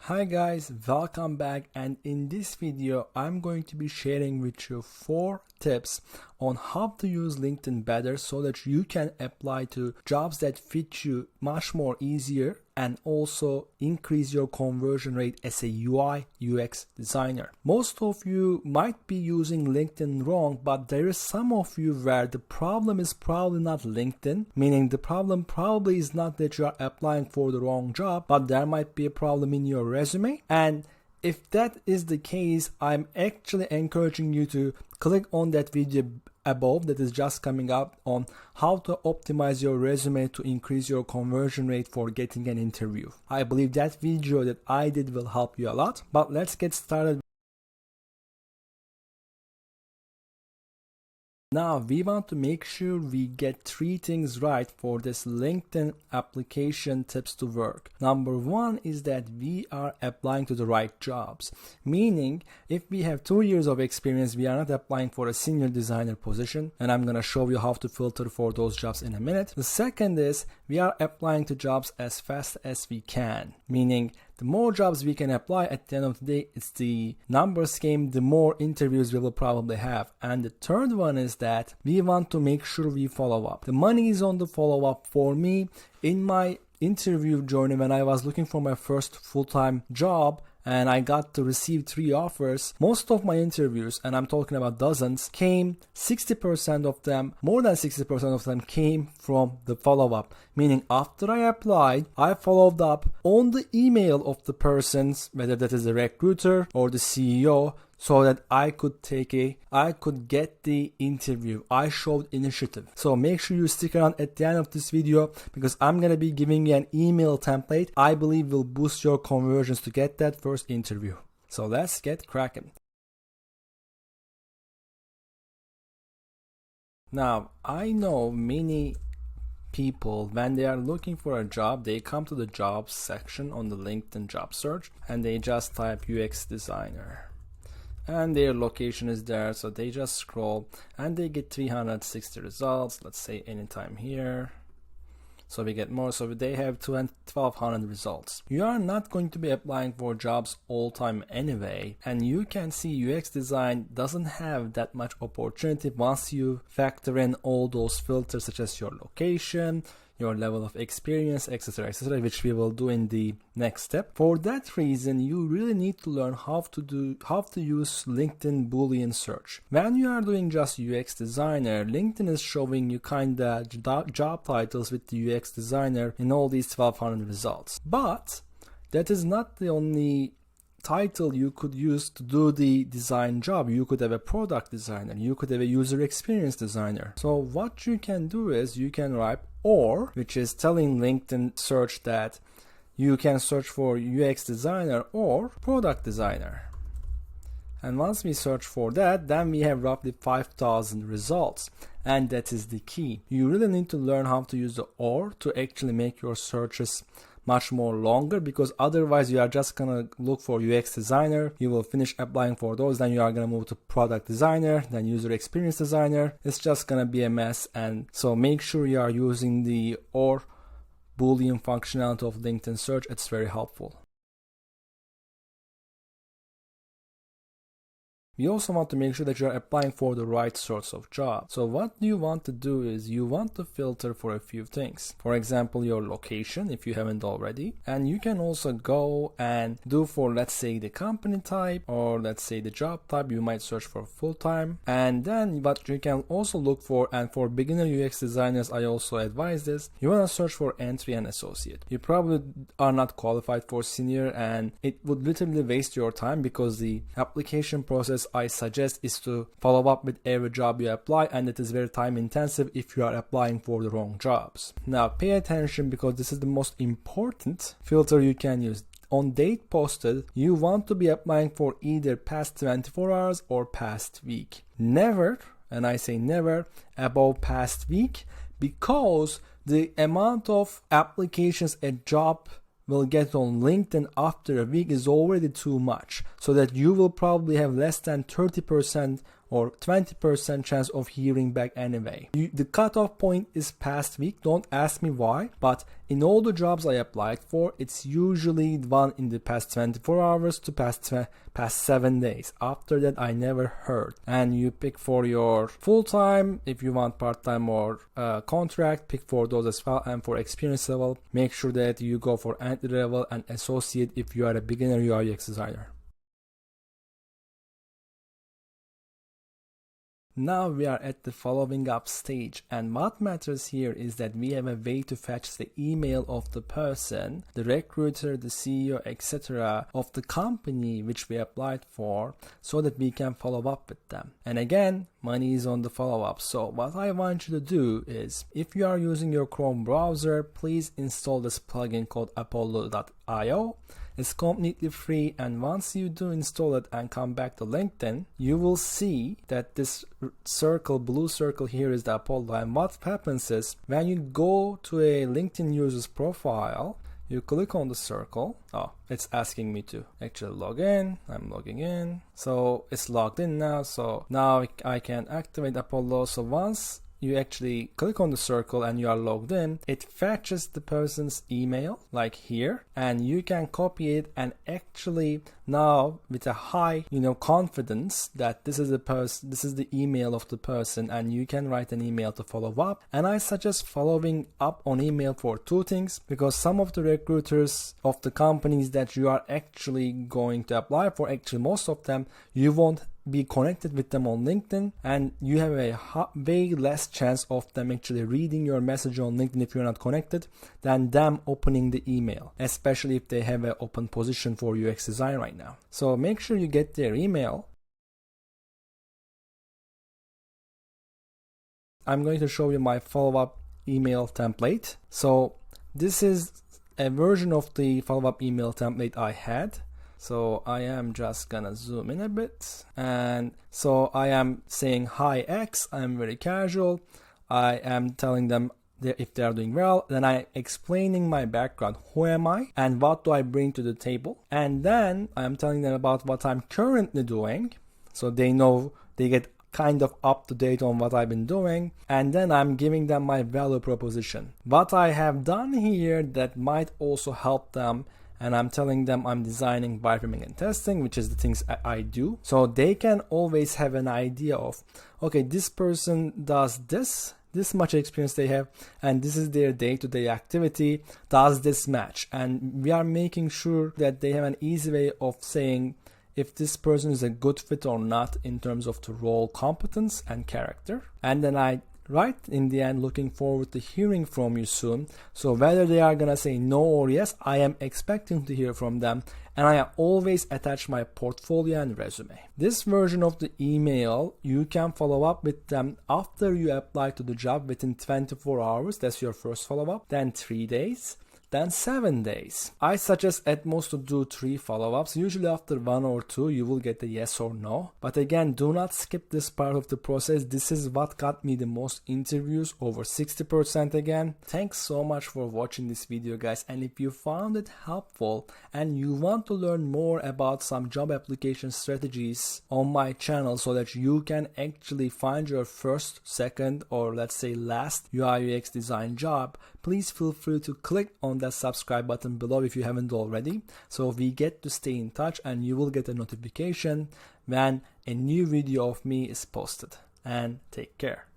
Hi guys, welcome back, and in this video I'm going to be sharing with you 4 tips on how to use LinkedIn better so that you can apply to jobs that fit you much more easier and also increase your conversion rate as a UI UX designer. Most of you might be using LinkedIn wrong, but there is some of you where the problem is probably not LinkedIn, meaning the problem probably is not that you are applying for the wrong job, but there might be a problem in your resume. And if that is the case, I'm actually encouraging you to click on that video above that is just coming up on how to optimize your resume to increase your conversion rate for getting an interview. I believe that video that I did will help you a lot, but let's get started. Now we want to make sure we get 3 things right for this LinkedIn application tips to work. Number 1 is that we are applying to the right jobs. Meaning, if we have 2 years of experience, we are not applying for a senior designer position, and I'm going to show you how to filter for those jobs in a minute. The second is we are applying to jobs as fast as we can. Meaning, the more jobs we can apply, at the end of the day, it's the numbers game, the more interviews we will probably have. And the third one is that we want to make sure we follow up. The money is on the follow up. For me, in my interview journey, when I was looking for my first full-time job, and I got to receive 3 offers, most of my interviews, and I'm talking about dozens, came 60% of them, more than 60% of them came from the follow-up. Meaning after I applied, I followed up on the email of the persons, whether that is a recruiter or the CEO, so that I could get the interview. I showed initiative. So make sure you stick around at the end of this video because I'm going to be giving you an email template I believe will boost your conversions to get that first interview. So let's get cracking. Now, I know many people, when they are looking for a job, they come to the jobs section on the LinkedIn job search and they just type UX designer. And their location is there, so they just scroll and they get 360 results. Let's say anytime here, so we get more, so they have 1200 results. You are not going to be applying for jobs all time anyway, and you can see UX design doesn't have that much opportunity once you factor in all those filters such as your location, your level of experience, etc., which we will do in the next step. For that reason, you really need to learn how to use LinkedIn Boolean search. When you are doing just UX designer, LinkedIn is showing you kinda job titles with the UX designer in all these 1200 results. But that is not the only title you could use to do the design job. You could have a product designer, you could have a user experience designer. So what you can do is you can write or, which is telling LinkedIn search that you can search for UX designer or product designer. And once we search for that, then we have roughly 5,000 results. And that is the key. You really need to learn how to use the or to actually make your searches much more longer, because otherwise you are just gonna look for UX designer, you will finish applying for those, then you are gonna move to product designer, then user experience designer. It's just gonna be a mess. And so make sure you are using the or Boolean functionality of LinkedIn search. It's very helpful. We also want to make sure that you're applying for the right sorts of jobs. So what you want to do is you want to filter for a few things. For example, your location, if you haven't already. And you can also go and do for, let's say, the company type, or let's say the job type. You might search for full-time. And then what you can also look for, and for beginner UX designers, I also advise this, you want to search for entry and associate. You probably are not qualified for senior, and it would literally waste your time because the application process I suggest is to follow up with every job you apply, and it is very time intensive if you are applying for the wrong jobs. Now pay attention, because this is the most important filter you can use. On date posted, you want to be applying for either past 24 hours or past week. Never, and I say never, above past week, because the amount of applications a job will get on LinkedIn after a week is already too much, so that you will probably have less than 30% or 20% chance of hearing back anyway. The cutoff point is past week. Don't ask me why, but in all the jobs I applied for, it's usually one in the past 24 hours to past 7 days. After that, I never heard. And you pick for your full-time, if you want part-time or contract, pick for those as well. And for experience level, make sure that you go for entry level and associate if you are a beginner UI UX designer. Now we are at the following up stage, and what matters here is that we have a way to fetch the email of the person, the recruiter, the CEO, etc. of the company which we applied for, so that we can follow up with them. And again, money is on the follow-up. So what I want you to do is, if you are using your Chrome browser, please install this plugin called apollo.io. It's completely free, and once you do install it and come back to LinkedIn, you will see that this circle, blue circle here, is the Apollo. And what happens is, when you go to a LinkedIn user's profile, you click on the circle. Oh, it's asking me to actually log in. I'm logging in. So it's logged in now. So now I can activate Apollo. So once you actually click on the circle and you are logged in, it fetches the person's email like here, and you can copy it and actually now with a high confidence that this is the email of the person, and you can write an email to follow up. And I suggest following up on email for two things, because some of the recruiters of the companies that you are actually going to apply for, actually most of them, you won't be connected with them on LinkedIn, and you have a way less chance of them actually reading your message on LinkedIn if you're not connected than them opening the email, especially if they have an open position for UX design right now. So make sure you get their email. I'm going to show you my follow-up email template. So this is a version of the follow-up email template I had. So I am just gonna zoom in a bit, and so I am saying hi X, I'm very casual, I am telling them if they are doing well, then I explaining my background, who am I and what do I bring to the table, and then I am telling them about what I'm currently doing, so they know, they get kind of up to date on what I've been doing, and then I'm giving them my value proposition, what I have done here that might also help them. And I'm telling them I'm designing, wireframing, and testing, which is the things I do. So they can always have an idea of, okay, this person does this much experience they have, and this is their day-to-day activity. Does this match? And we are making sure that they have an easy way of saying if this person is a good fit or not in terms of the role competence and character. And then I right in the end, looking forward to hearing from you soon. So whether they are gonna say no or yes, I am expecting to hear from them, and I always attach my portfolio and resume. This version of the email, you can follow up with them after you apply to the job within 24 hours. That's your first follow-up. Then 3 days. Then 7 days. I suggest at most to do 3 follow-ups. Usually after 1 or 2 you will get a yes or no. But again, do not skip this part of the process. This is what got me the most interviews, over 60% again. Thanks so much for watching this video, guys. And if you found it helpful and you want to learn more about some job application strategies on my channel so that you can actually find your first, second, or let's say last UI UX design job, please feel free to click on that subscribe button below if you haven't already, so we get to stay in touch and you will get a notification when a new video of me is posted. And take care.